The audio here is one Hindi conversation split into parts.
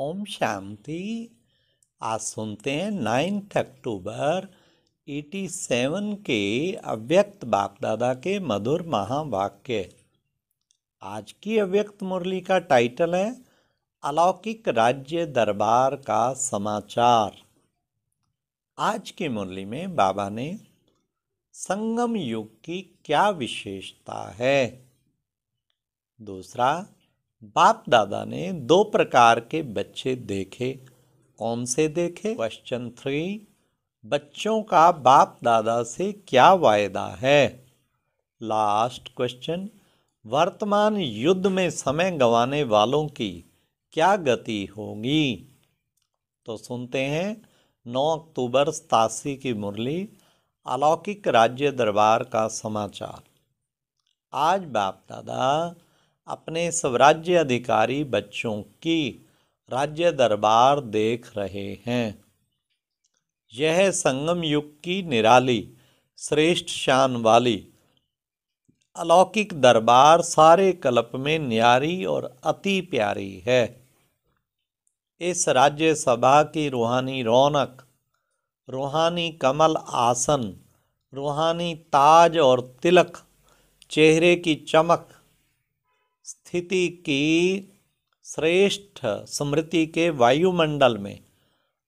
ओम शांति। आज सुनते हैं 9 अक्टूबर 87 के अव्यक्त बाप दादा के मधुर महावाक्य। आज की अव्यक्त मुरली का टाइटल है अलौकिक राज्य दरबार का समाचार। आज की मुरली में बाबा ने संगम युग की क्या विशेषता है। दूसरा, बाप दादा ने 2 प्रकार के बच्चे देखे। कौन से देखे? क्वेश्चन 3, बच्चों का बाप दादा से क्या वायदा है। लास्ट क्वेश्चन, वर्तमान युद्ध में समय गंवाने वालों की क्या गति होगी। तो सुनते हैं 9 अक्टूबर 87 की मुरली अलौकिक राज्य दरबार का समाचार। आज बाप दादा अपने स्वराज्य अधिकारी बच्चों की राज्य दरबार देख रहे हैं। यह संगम युग की निराली श्रेष्ठ शान वाली अलौकिक दरबार सारे कल्प में न्यारी और अति प्यारी है। इस राज्य सभा की रूहानी रौनक, रूहानी कमल आसन, रूहानी ताज और तिलक, चेहरे की चमक, स्थिति की श्रेष्ठ स्मृति के वायुमंडल में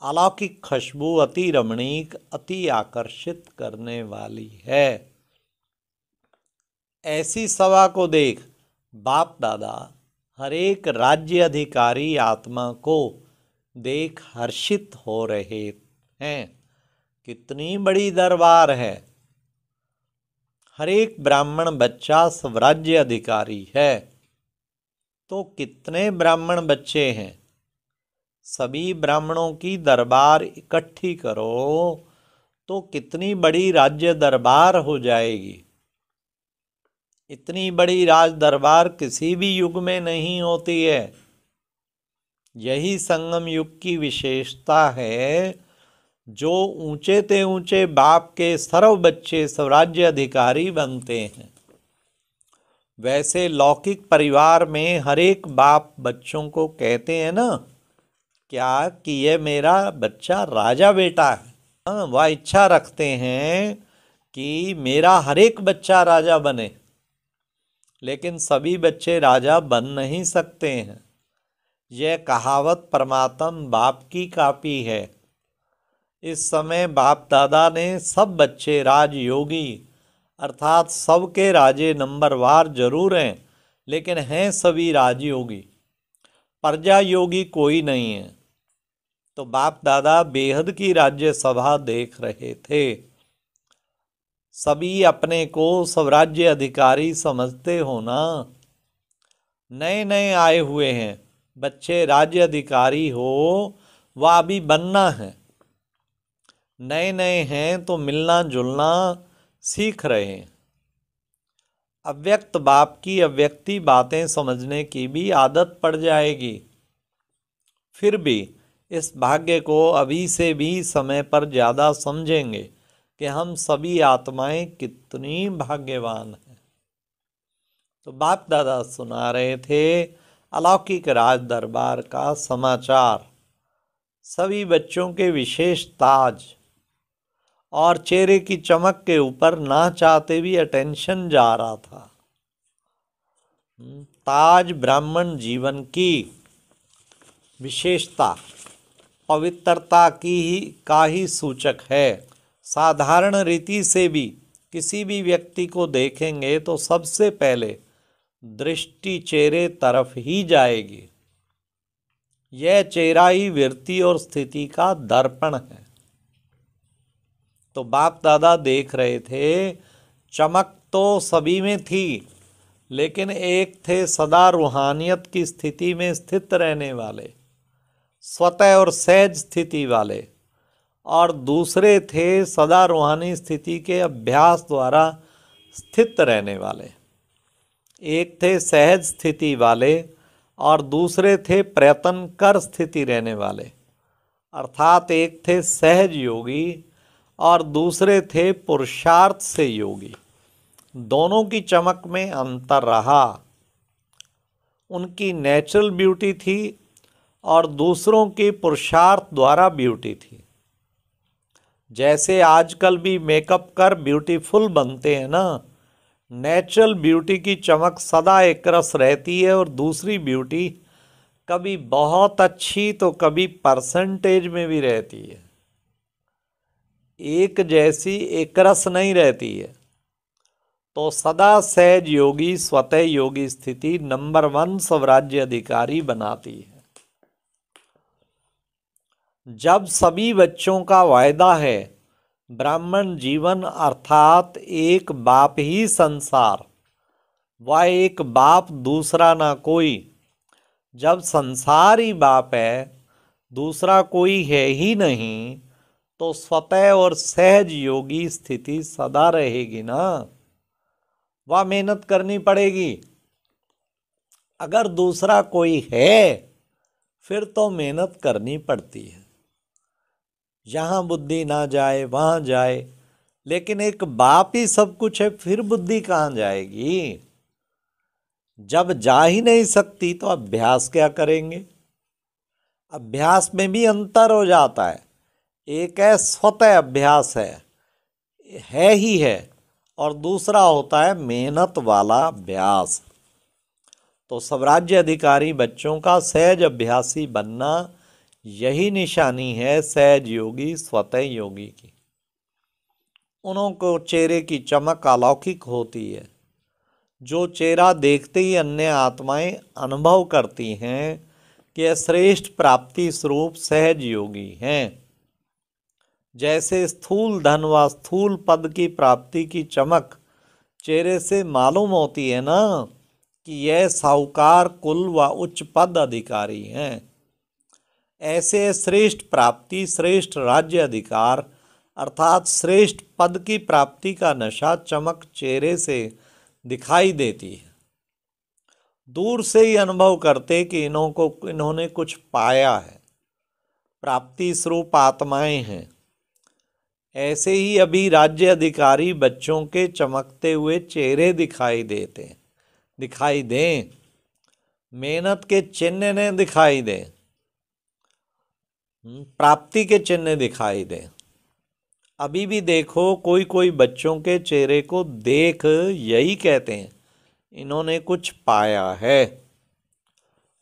अलौकिक खुशबू अति रमणीक, अति आकर्षित करने वाली है। ऐसी सभा को देख बाप दादा हर एक राज्य अधिकारी आत्मा को देख हर्षित हो रहे हैं। कितनी बड़ी दरबार है। हर एक ब्राह्मण बच्चा स्वराज्य अधिकारी है। तो कितने ब्राह्मण बच्चे हैं? सभी ब्राह्मणों की दरबार इकट्ठी करो तो कितनी बड़ी राज्य दरबार हो जाएगी। इतनी बड़ी राज दरबार किसी भी युग में नहीं होती है। यही संगम युग की विशेषता है। जो ऊंचे ते ऊंचे बाप के सर्व बच्चे स्वराज्य अधिकारी बनते हैं, वैसे लौकिक परिवार में हर एक बाप बच्चों को कहते हैं ना, क्या कि ये मेरा बच्चा राजा बेटा है। वह इच्छा रखते हैं कि मेरा हर एक बच्चा राजा बने, लेकिन सभी बच्चे राजा बन नहीं सकते हैं। यह कहावत परमात्म बाप की कापी है। इस समय बाप दादा ने सब बच्चे राजयोगी अर्थात सबके राजे नंबरवार जरूर हैं, लेकिन हैं सभी राजयोगी, प्रजा योगी कोई नहीं है। तो बाप दादा बेहद की राज्य सभा देख रहे थे। सभी अपने को स्वराज्य अधिकारी समझते हो ना। नए नए आए हुए हैं बच्चे राज्य अधिकारी हो, वह अभी बनना है। नए नए हैं तो मिलना जुलना सीख रहे हैं। अव्यक्त बाप की अव्यक्ति बातें समझने की भी आदत पड़ जाएगी। फिर भी इस भाग्य को अभी से भी समय पर ज़्यादा समझेंगे कि हम सभी आत्माएं कितनी भाग्यवान हैं। तो बाप दादा सुना रहे थे अलौकिक राज दरबार का समाचार। सभी बच्चों के विशेष ताज और चेहरे की चमक के ऊपर ना चाहते भी अटेंशन जा रहा था। ताज ब्राह्मण जीवन की विशेषता, पवित्रता का ही सूचक है। साधारण रीति से भी किसी भी व्यक्ति को देखेंगे तो सबसे पहले दृष्टि चेहरे तरफ ही जाएगी। यह चेहरा ही वृत्ति और स्थिति का दर्पण है। तो बाप दादा देख रहे थे, चमक तो सभी में थी, लेकिन एक थे सदा रूहानियत की स्थिति में स्थित रहने वाले, स्वतः और सहज स्थिति वाले, और दूसरे थे सदा रूहानी स्थिति के अभ्यास द्वारा स्थित रहने वाले। एक थे सहज स्थिति वाले और दूसरे थे प्रयत्न कर स्थिति रहने वाले, अर्थात एक थे सहज योगी और दूसरे थे पुरुषार्थ से योगी। दोनों की चमक में अंतर रहा। उनकी नेचुरल ब्यूटी थी और दूसरों के पुरुषार्थ द्वारा ब्यूटी थी। जैसे आजकल भी मेकअप कर ब्यूटीफुल बनते हैं ना, नेचुरल ब्यूटी की चमक सदा एक रस रहती है और दूसरी ब्यूटी कभी बहुत अच्छी तो कभी परसेंटेज में भी रहती है, एक जैसी एक रस नहीं रहती है। तो सदा सहज योगी स्वतः योगी स्थिति नंबर 1 स्वराज्य अधिकारी बनाती है। जब सभी बच्चों का वायदा है ब्राह्मण जीवन अर्थात एक बाप ही संसार, वह एक बाप दूसरा ना कोई। जब संसार ही बाप है, दूसरा कोई है ही नहीं, तो स्वतः और सहज योगी स्थिति सदा रहेगी ना। वह मेहनत करनी पड़ेगी। अगर दूसरा कोई है फिर तो मेहनत करनी पड़ती है, जहाँ बुद्धि ना जाए वहाँ जाए। लेकिन एक बाप ही सब कुछ है, फिर बुद्धि कहाँ जाएगी। जब जा ही नहीं सकती तो अभ्यास क्या करेंगे। अभ्यास में भी अंतर हो जाता है। एक है स्वतः अभ्यास है ही है, और दूसरा होता है मेहनत वाला अभ्यास। तो स्वराज्य अधिकारी बच्चों का सहज अभ्यासी बनना, यही निशानी है सहज योगी स्वतः योगी की। उनको चेहरे की चमक अलौकिक होती है, जो चेहरा देखते ही अन्य आत्माएं अनुभव करती हैं कि यह श्रेष्ठ प्राप्ति स्वरूप सहज योगी हैं। जैसे स्थूल धन व स्थूल पद की प्राप्ति की चमक चेहरे से मालूम होती है ना कि यह साहूकार कुल व उच्च पद अधिकारी हैं, ऐसे श्रेष्ठ प्राप्ति श्रेष्ठ राज्य अधिकार अर्थात श्रेष्ठ पद की प्राप्ति का नशा चमक चेहरे से दिखाई देती है। दूर से ही अनुभव करते कि इन्होंने कुछ पाया है, प्राप्ति स्वरूप आत्माएं हैं। ऐसे ही अभी राज्य अधिकारी बच्चों के चमकते हुए चेहरे दिखाई दें, मेहनत के चिन्ह ने दिखाई दें, प्राप्ति के चिन्ह दिखाई दें। अभी भी देखो कोई कोई बच्चों के चेहरे को देख यही कहते हैं इन्होंने कुछ पाया है,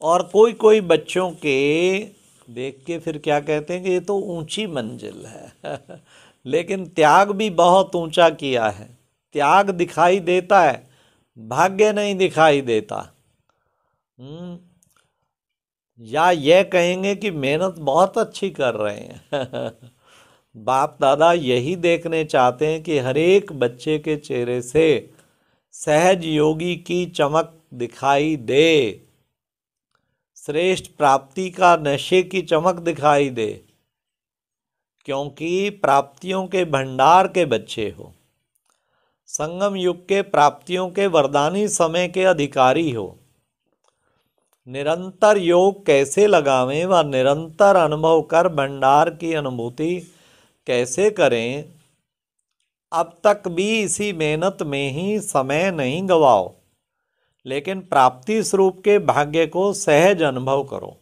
और कोई कोई बच्चों के देख के फिर क्या कहते हैं कि ये तो ऊंची मंजिल है लेकिन त्याग भी बहुत ऊंचा किया है। त्याग दिखाई देता है, भाग्य नहीं दिखाई देता। या यह कहेंगे कि मेहनत बहुत अच्छी कर रहे हैं बाप दादा यही देखने चाहते हैं कि हर एक बच्चे के चेहरे से सहज योगी की चमक दिखाई दे, श्रेष्ठ प्राप्ति का नशे की चमक दिखाई दे, क्योंकि प्राप्तियों के भंडार के बच्चे हो, संगम युग के प्राप्तियों के वरदानी समय के अधिकारी हो। निरंतर योग कैसे लगावें व निरंतर अनुभव कर भंडार की अनुभूति कैसे करें, अब तक भी इसी मेहनत में ही समय नहीं गवाओ, लेकिन प्राप्ति स्वरूप के भाग्य को सहज अनुभव करो।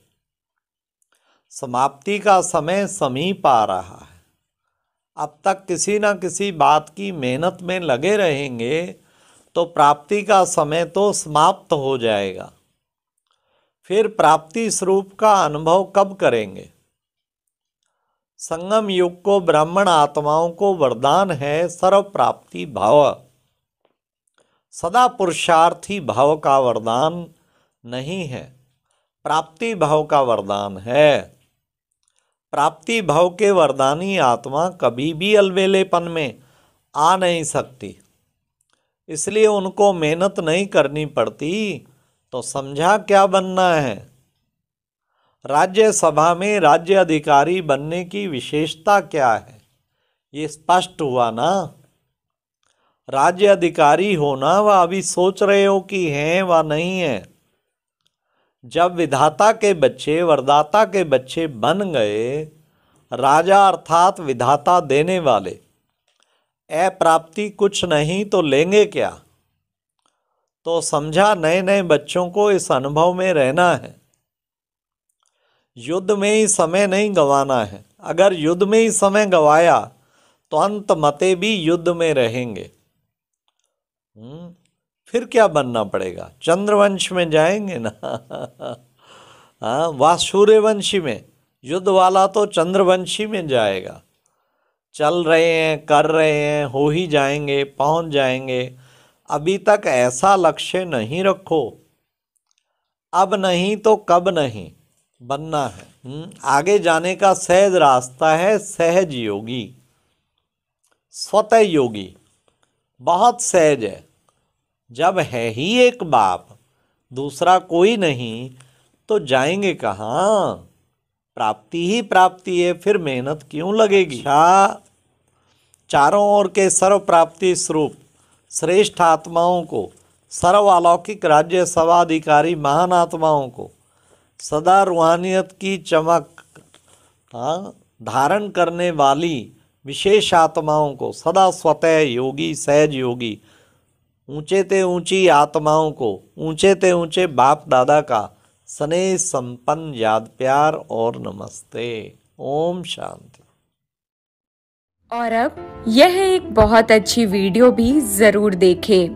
समाप्ति का समय समीप आ रहा है। अब तक किसी न किसी बात की मेहनत में लगे रहेंगे तो प्राप्ति का समय तो समाप्त हो जाएगा। फिर प्राप्ति स्वरूप का अनुभव कब करेंगे। संगम युग को ब्राह्मण आत्माओं को वरदान है सर्व प्राप्ति भाव, सदा पुरुषार्थी भाव का वरदान नहीं है, प्राप्ति भाव का वरदान है। प्राप्ति भाव के वरदानी आत्मा कभी भी अलबेलेपन में आ नहीं सकती, इसलिए उनको मेहनत नहीं करनी पड़ती। तो समझा क्या बनना है। राज्य सभा में राज्य अधिकारी बनने की विशेषता क्या है, ये स्पष्ट हुआ ना। राज्य अधिकारी होना वह अभी सोच रहे हो कि हैं व नहीं है। जब विधाता के बच्चे वरदाता के बच्चे बन गए, राजा अर्थात विधाता देने वाले, अप्राप्ति कुछ नहीं तो लेंगे क्या। तो समझा नए नए बच्चों को इस अनुभव में रहना है। युद्ध में ही समय नहीं गंवाना है। अगर युद्ध में ही समय गंवाया तो अंत मते भी युद्ध में रहेंगे। फिर क्या बनना पड़ेगा? चंद्रवंश में जाएंगे ना। हाँ, वह सूर्यवंशी में, युद्ध वाला तो चंद्रवंशी में जाएगा। चल रहे हैं, कर रहे हैं, हो ही जाएंगे, पहुंच जाएंगे। अभी तक ऐसा लक्ष्य नहीं रखो, अब नहीं तो कब नहीं बनना है। आगे जाने का सहज रास्ता है सहज योगी, स्वतः योगी, बहुत सहज है। जब है ही एक बाप, दूसरा कोई नहीं, तो जाएंगे कहाँ? प्राप्ति ही प्राप्ति है, फिर मेहनत क्यों लगेगी? अच्छा, चारों ओर के सर्व प्राप्ति स्वरूप श्रेष्ठ आत्माओं को, सर्व अलौकिक राज्य सवाधिकारी महान आत्माओं को, सदा रूहानियत की चमक धारण करने वाली विशेष आत्माओं को, सदा स्वतः योगी सहज योगी, ऊंचे ते ऊंची आत्माओं को, ऊंचे ते ऊंचे बाप दादा का स्नेह संपन्न याद प्यार और नमस्ते। ओम शांति। और अब यह एक बहुत अच्छी वीडियो भी जरूर देखें।